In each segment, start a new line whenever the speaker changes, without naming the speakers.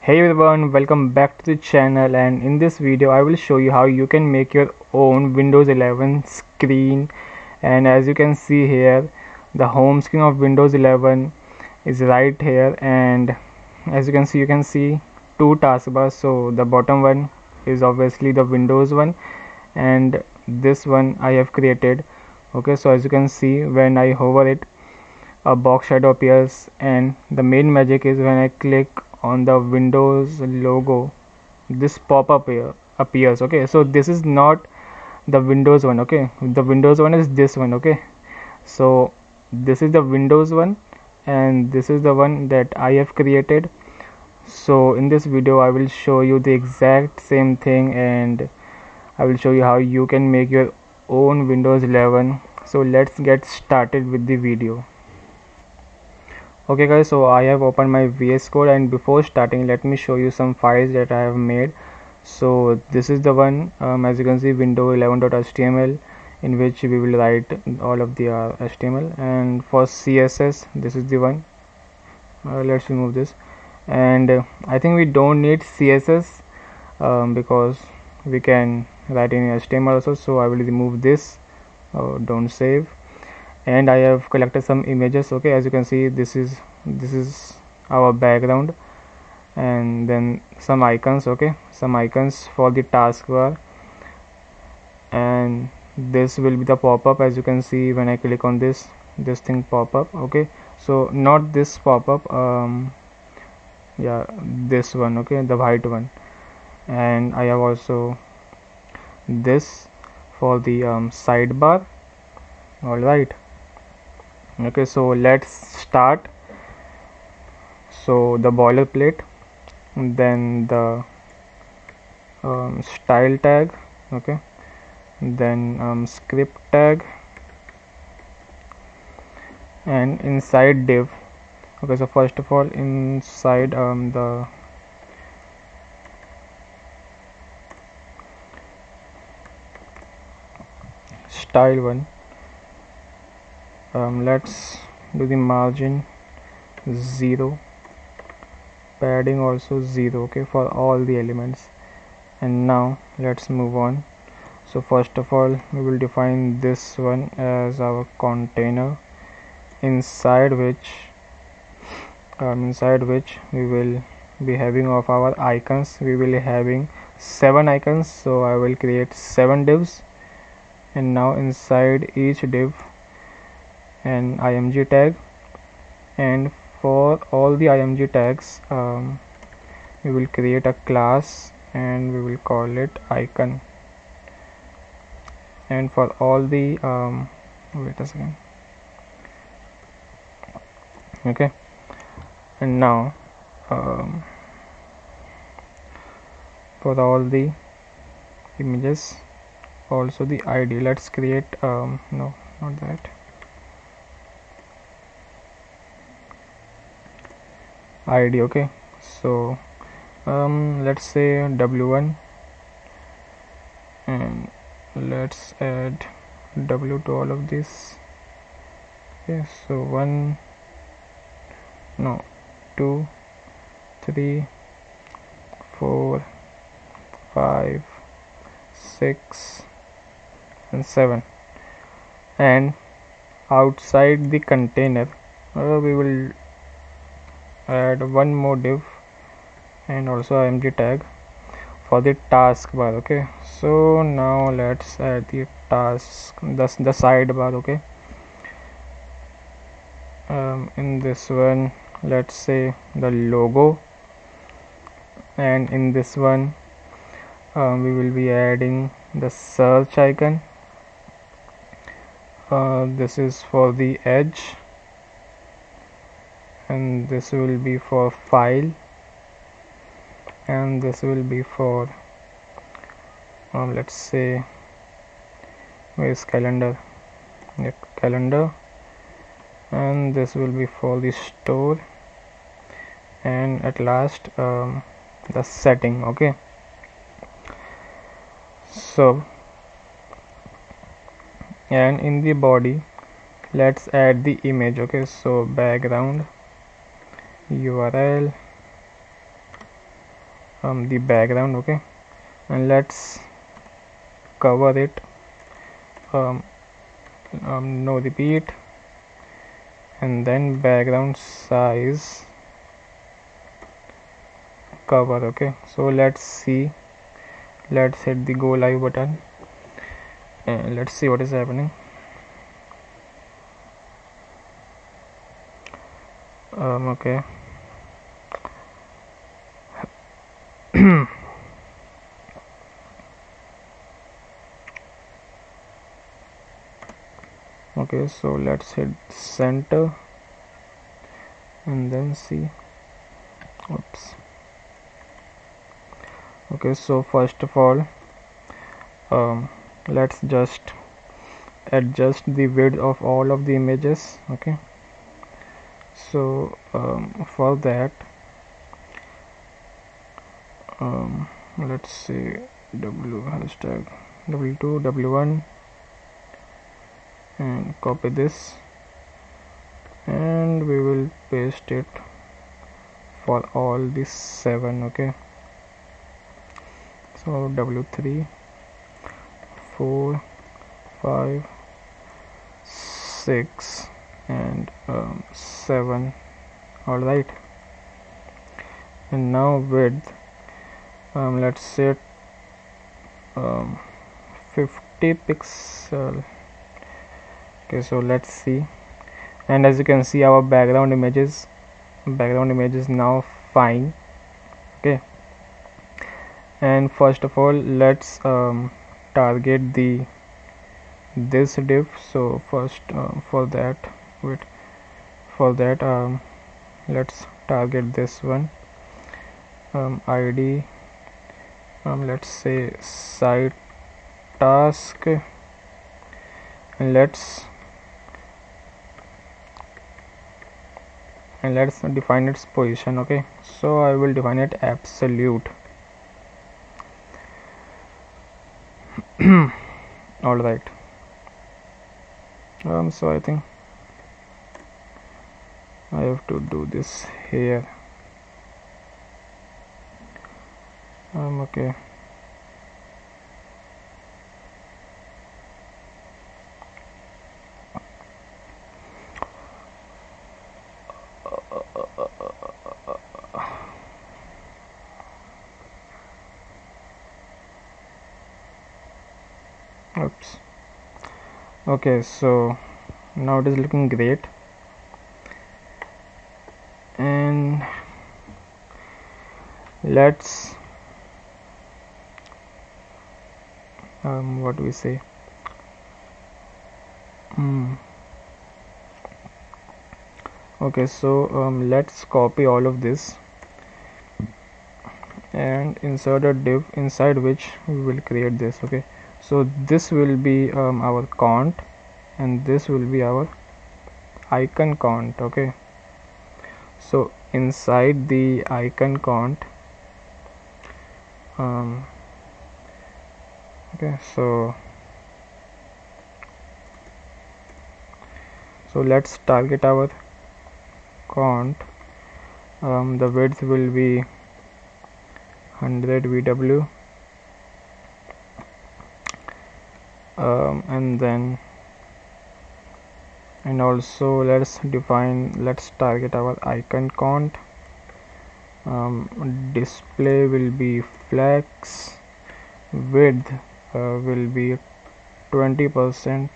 Hey everyone, welcome back to the channel, and in this video I will show you how you can make your own Windows 11 screen. And as you can see here, the home screen of Windows 11 is right here, and as you can see two taskbars. So the bottom one is obviously the Windows one, and this one I have created. Okay, so as you can see, when I hover it, a box shadow appears, and the main magic is when I click on the Windows logo, this pop-up here appears. Okay, so this is not the Windows one. Okay, the Windows one is this one. Okay, so this is the Windows one, and this is the one that I have created. So in this video I will show you the exact same thing, and I will show you how you can make your own Windows 11. So let's get started with the video. Okay guys, so I have opened my VS Code, and before starting let me show you some files that I have made. So this is the one, as you can see, windows11.html, in which we will write all of the HTML. And for CSS, this is the one. Let's remove this, and I think we don't need CSS because we can write in HTML also, so I will remove this. Don't save. And I have collected some images. Okay, as you can see, this is our background, and then some icons. Okay, some icons for the taskbar, and this will be the pop-up. As you can see, when I click on this thing pop up. Okay, so not this pop-up, yeah, this one. Okay, the white one. And I have also this for the sidebar. All right. Okay, so let's start. So the boilerplate, then the style tag. Okay, then script tag, and inside div. Okay, so first of all, inside the style one, let's do the margin 0, padding also 0. Okay, for all the elements. And now let's move on. So first of all, we will define this one as our container, inside which we will be having of our icons. We will be having 7 icons, so I will create 7 divs. And now inside each div, an img tag, and for all the img tags, we will create a class and we will call it icon. And for all the wait a second. Okay, and now for all the images, also the id, let's create no, not that, id. Okay, so let's say w1, and let's add w to all of this. Okay, so 1, no, 2, 3, 4, 5, 6 and 7. And outside the container, we will add one more div and also img tag for the taskbar. Okay, so now let's add the the sidebar. Okay, in this one, let's say the logo, and in this one we will be adding the search icon. This is for the edge, and this will be for file, and this will be for let's say, where is calendar? Yeah, calendar. And this will be for the store, and at last the setting. Okay, so, and in the body, let's add the image. Okay, so background URL the background. Okay, and let's cover it, no repeat, and then background size cover. Okay, so let's see, let's hit the go live button and let's see what is happening. Okay. Okay, so let's hit center and then see. Oops. Okay, so first of all, let's just adjust the width of all of the images. Okay, so for that, let's say hashtag w2 w1 and copy this, and we will paste it for all these 7. Okay, so w3 4 5 6 and 7. All right, and now width, let's say 50 pixel. Okay, so let's see, and as you can see, our background image is now fine. Okay, and first of all, let's target this div. So first, for that let's target this one, id, let's say site task, and let's define its position. Okay, so I will define it absolute. All right, so I think I have to do this here. Okay, oops. Okay, so now it is looking great, and let's what do we say, okay, so let's copy all of this and insert a div inside which we will create this. Okay, so this will be our count, and this will be our icon count. Okay, so inside the icon count, okay, so let's target our count. The width will be 100 VW, and also let's target our icon count. Display will be flex, width will be 20%.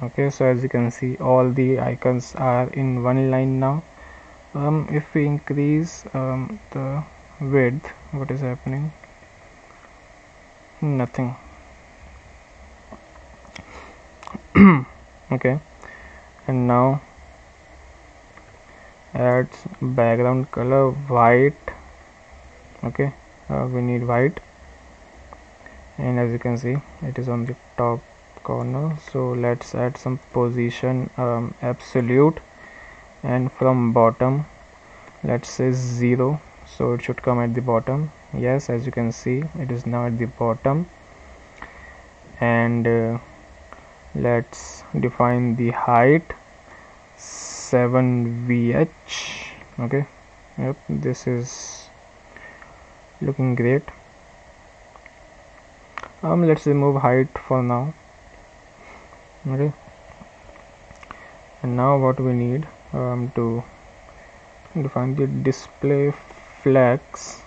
Okay, so as you can see, all the icons are in one line now. If we increase the width, what is happening? Nothing. Okay, and now add background color white. Okay, we need white, and as you can see, it is on the top corner. So let's add some position, absolute, and from bottom let's say 0, so it should come at the bottom. Yes, as you can see, it is now at the bottom, and let's define the height 7 vh. Okay, yep, this is looking great. Let's remove height for now. Okay, and now what we need to define the display flex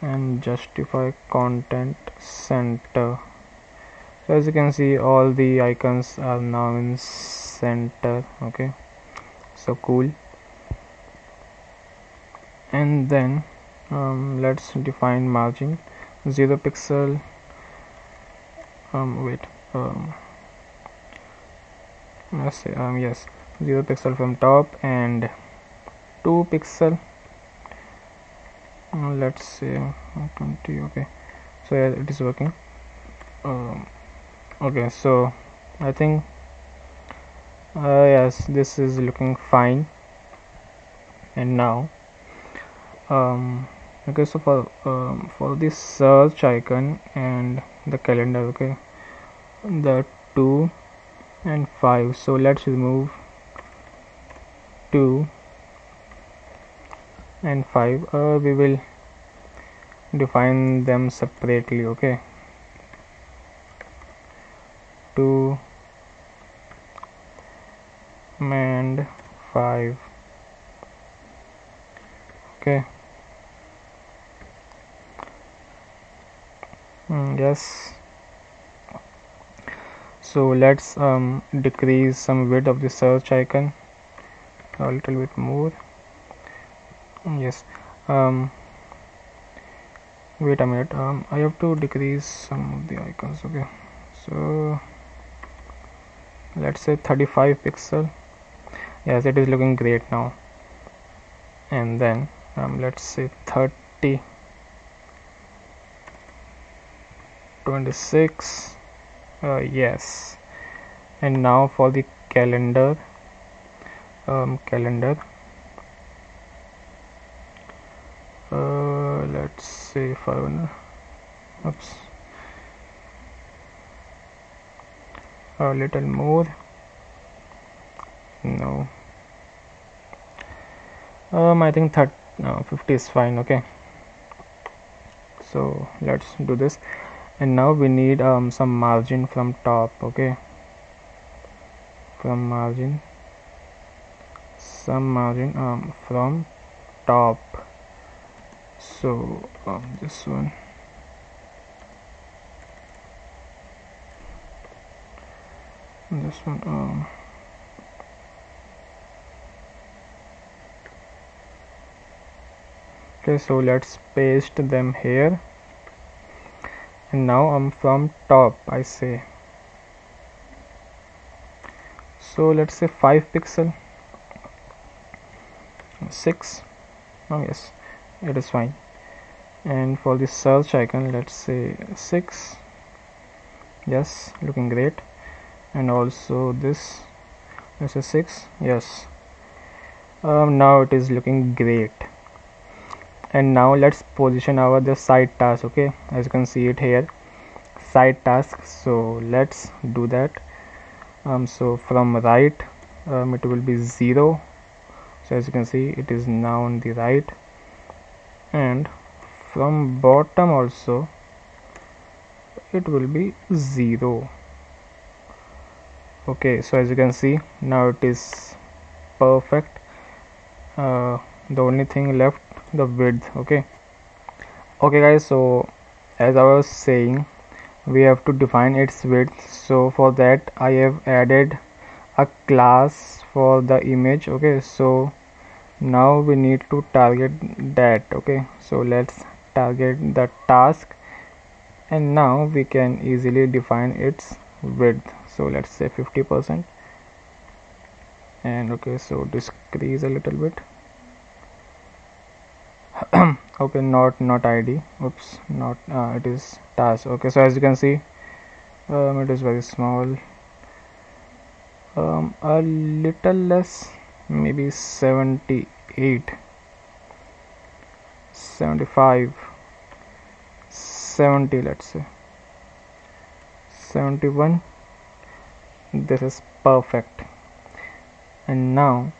and justify content center. So as you can see, all the icons are now in center. Okay, so cool. And then let's define margin 0 pixel. Let's say yes, 0 pixel from top and 2 pixel, let's say 20. Okay, so yeah, it is working. Okay, so I think yes, this is looking fine. And now okay, so for this search icon and the calendar, okay, the 2 and 5, so let's remove 2 and 5. We will define them separately. Okay, 2 and 5. Okay, yes, so let's decrease some width of the search icon a little bit more. Yes, wait a minute, I have to decrease some of the icons. Okay, so let's say 35 pixel. Yes, it is looking great now. And then let's say 30, 26. Yes, and now for the calendar, let's say 500. Oops, a little more. No, I think 50 is fine. Okay, so let's do this. And now we need some margin from top. Okay, from margin, some margin from top. So this one, okay, so let's paste them here. And now I'm from top, I say, so let's say 5 pixel, 6. Oh yes, it is fine. And for the search icon, let's say 6. Yes, looking great. And also this, let's say 6. Yes, now it is looking great. And now let's position our the side task. Okay, as you can see it here, side task. So let's do that. So from right, it will be 0. So as you can see, it is now on the right. And from bottom also, it will be 0. Okay, so as you can see, now it is perfect. The only thing left, the width. Okay guys, so as I was saying, we have to define its width. So for that I have added a class for the image. Okay, so now we need to target that. Okay, so let's target the task, and now we can easily define its width. So let's say 50%. And okay, so decrease a little bit. Okay, not id. Oops, not it is task. Okay, so as you can see, it is very small, a little less, maybe 78, 75, 70, let's say 71. This is perfect. And now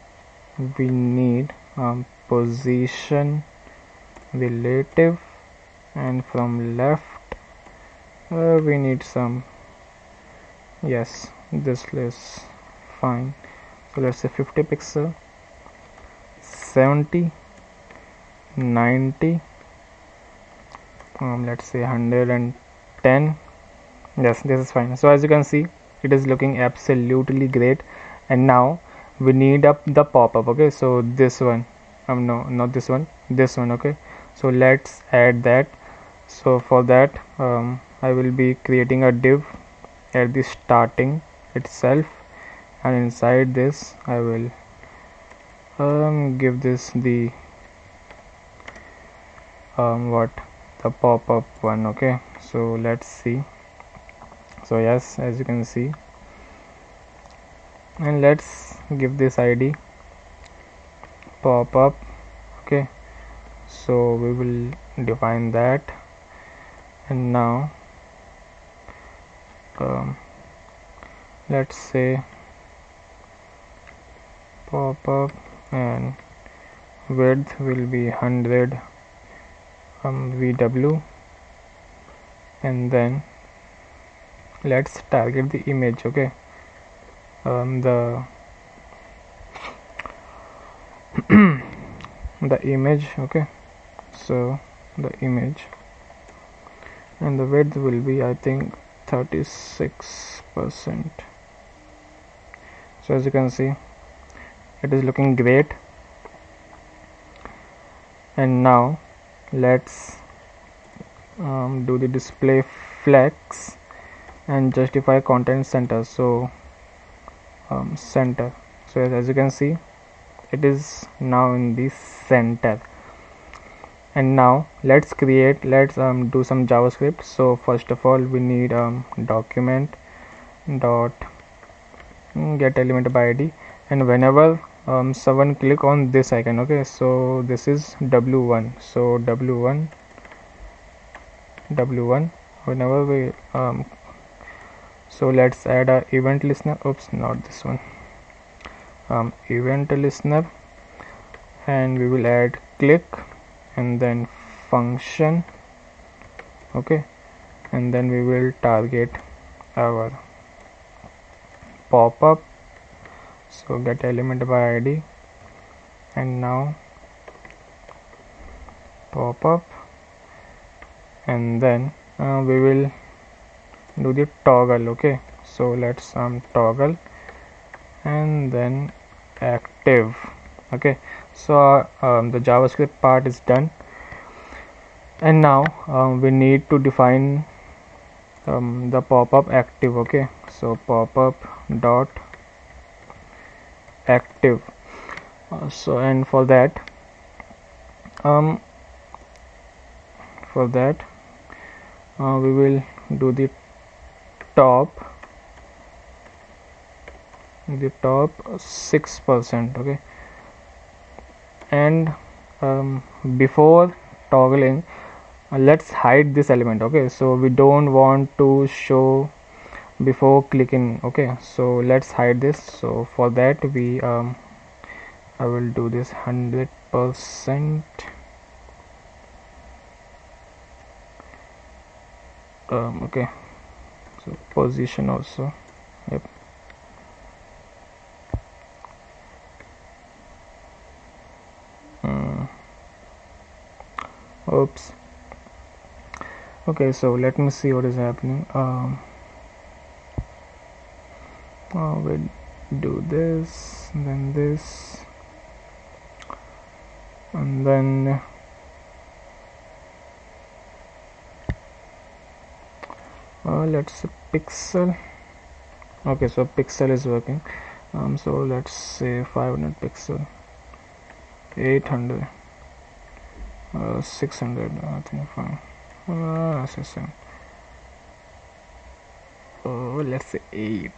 we need position relative and from left we need some, yes, this is fine. So let's say 50 pixel, 70, 90, let's say 110. Yes, this is fine. So as you can see, it is looking absolutely great. And now we need up the pop-up. Okay, so this one, no, not this one, this one. Okay, so let's add that. So for that I will be creating a div at the starting itself, and inside this I will give this the what, the pop-up one. Okay, so let's see. So yes, as you can see, and let's give this id pop-up. Okay, so we will define that. And now let's say pop-up, and width will be 100 VW, and then let's target the image. Okay, the the image. Okay, so the image, and the width will be, I think, 36%. So as you can see, it is looking great. And now let's do the display flex and justify content center. So center, so as you can see, it is now in the center. And now let's do some JavaScript. So first of all, we need document dot get element by id, and whenever someone click on this icon, okay, so this is w1, so w1 whenever we so let's add a event listener. Oops, not this one. Event listener, and we will add click and then function. Okay, and then we will target our pop-up. So get element by id, and now pop-up, and then we will do the toggle. Okay, so let's toggle, and then active. Okay, so the JavaScript part is done, and now we need to define the pop-up active. Okay, so pop-up dot active. So and for that we will do the top 6%. Okay, and before toggling, let's hide this element. Okay, so we don't want to show before clicking. Okay, so let's hide this. So for that we I will do this 100%. Okay, so position also. Yep. Oops. Okay, so let me see what is happening. We'll do this, then this, and then let's say pixel. Okay, so pixel is working. So let's say 500 pixel, 800, 600, I think fine. Let's say 7. Oh, let's say 8.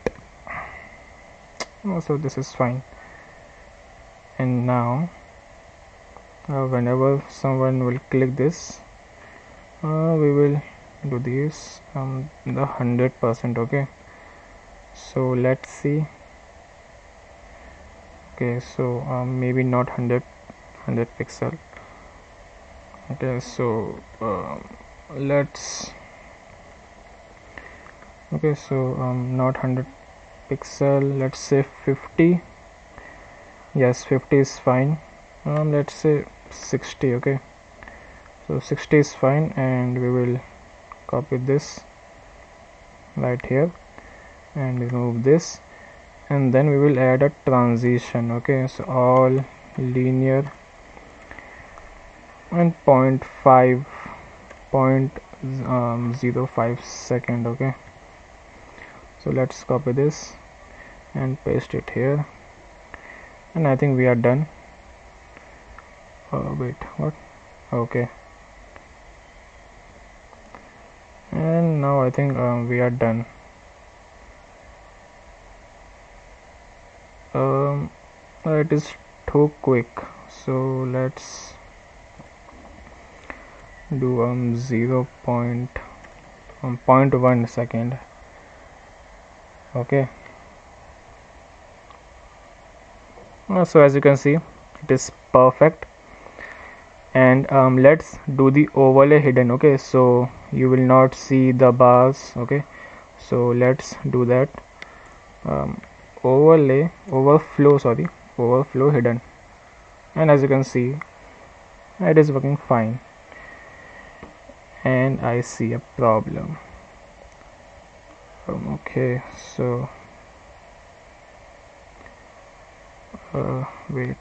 So this is fine. And now whenever someone will click this, we will do this the 100%. Okay, so let's see. Okay, so maybe not 100 pixel. Okay, so let's okay, so not 100 pixel, let's say 50. Yes, 50 is fine. Let's say 60. Okay, so 60 is fine, and we will copy this right here and remove this, and then we will add a transition. Okay, so all linear and 0.05 second. Okay, so let's copy this and paste it here, and I think we are done. Wait, what? Okay, and now I think we are done. It is too quick, so let's do 0.1 second. Okay, so as you can see, it is perfect. And let's do the overlay hidden. Okay, so you will not see the bars. Okay, so let's do that. Overflow hidden, and as you can see, it is working fine, and I see a problem. Okay, so wait,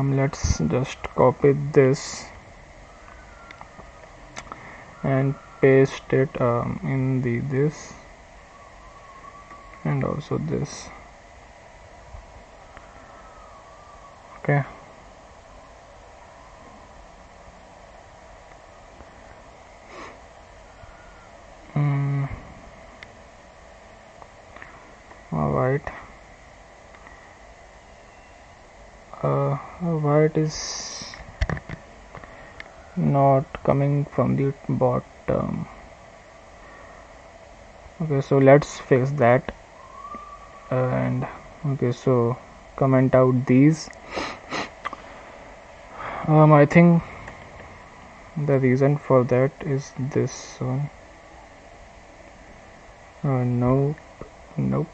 let's just copy this and paste it in this and also this. Okay, all right. Why it is not coming from the bottom? Okay, so let's fix that. And okay, so comment out these. I think the reason for that is this one. Nope.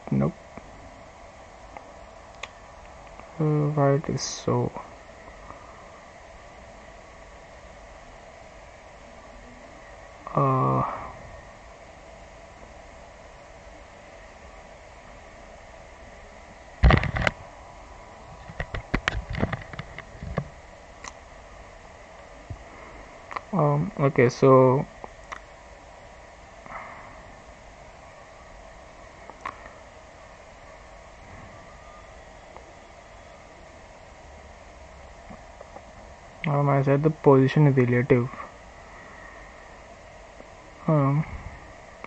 Why it is so? Okay, so I said the position is relative.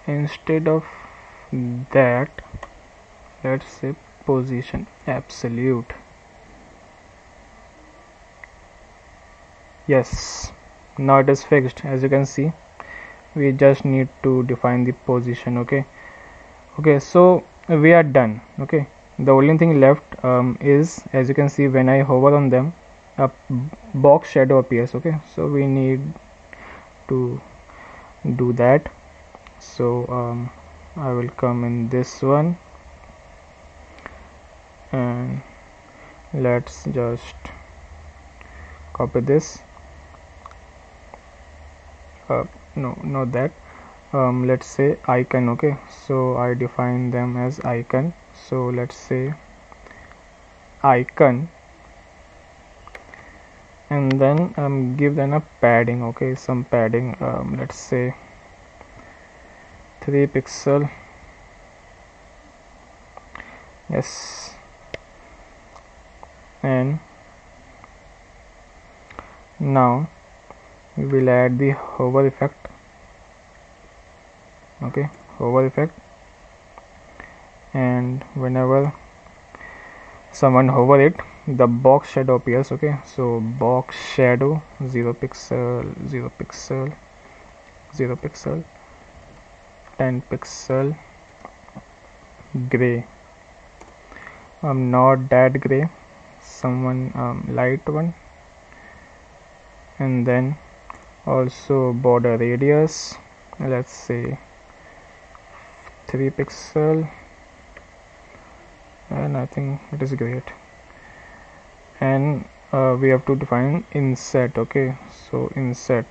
Instead of that, let's say position absolute. Yes, now it is fixed. As you can see, we just need to define the position. Okay, so we are done. Okay, the only thing left is, as you can see, when I hover on them, a box shadow appears. Okay, so we need to do that. So I will come in this one, and let's just copy this. No, not that. Let's say icon. Okay, so I define them as icon, so let's say icon, and then give them a padding. Okay, some padding, let's say 3 pixel. Yes, and now we will add the hover effect. Okay, hover effect, and whenever someone hover it, the box shadow appears. Okay, so box shadow 0 pixel, 0 pixel, 0 pixel, 10 pixel, gray, not that gray, someone light one, and then also border radius, let's say 3 pixel, and I think it is great. And we have to define inset. Okay, so inset,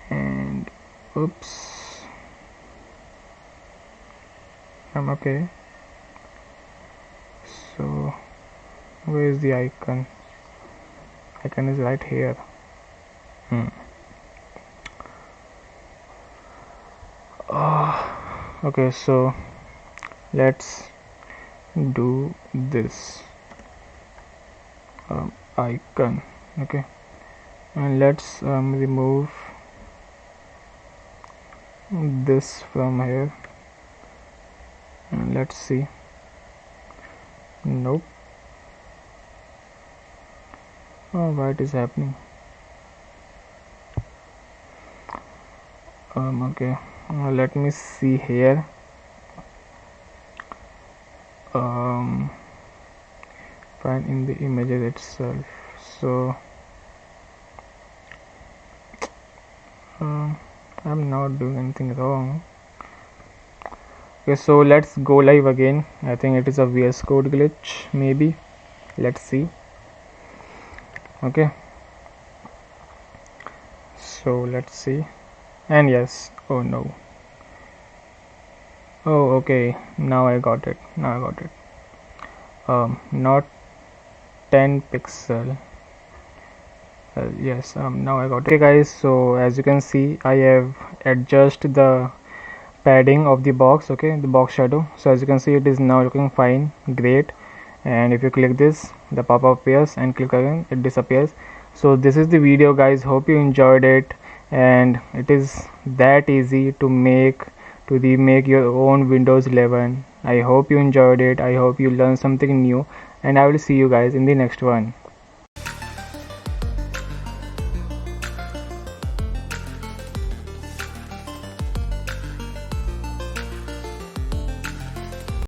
and oops, I'm okay. So where is the icon? Icon is right here. Okay, so let's do this icon. Okay, and let's remove this from here, and let's see. Nope. Oh, what is happening? Okay, let me see here. Find in the images itself. So I'm not doing anything wrong. Okay, so let's go live again. I think it is a VS Code glitch, maybe. Let's see. Okay, so let's see. And yes, oh no, oh okay, now I got it, not 10 pixel, yes, now I got it. Okay guys, so as you can see, I have adjusted the padding of the box, okay, the box shadow. So as you can see, it is now looking fine, great. And if you click this, the pop-up appears, and click again, it disappears. So this is the video guys, hope you enjoyed it, and it is that easy to remake your own Windows 11. I hope you enjoyed it, I hope you learned something new, and I will see you guys in the next one.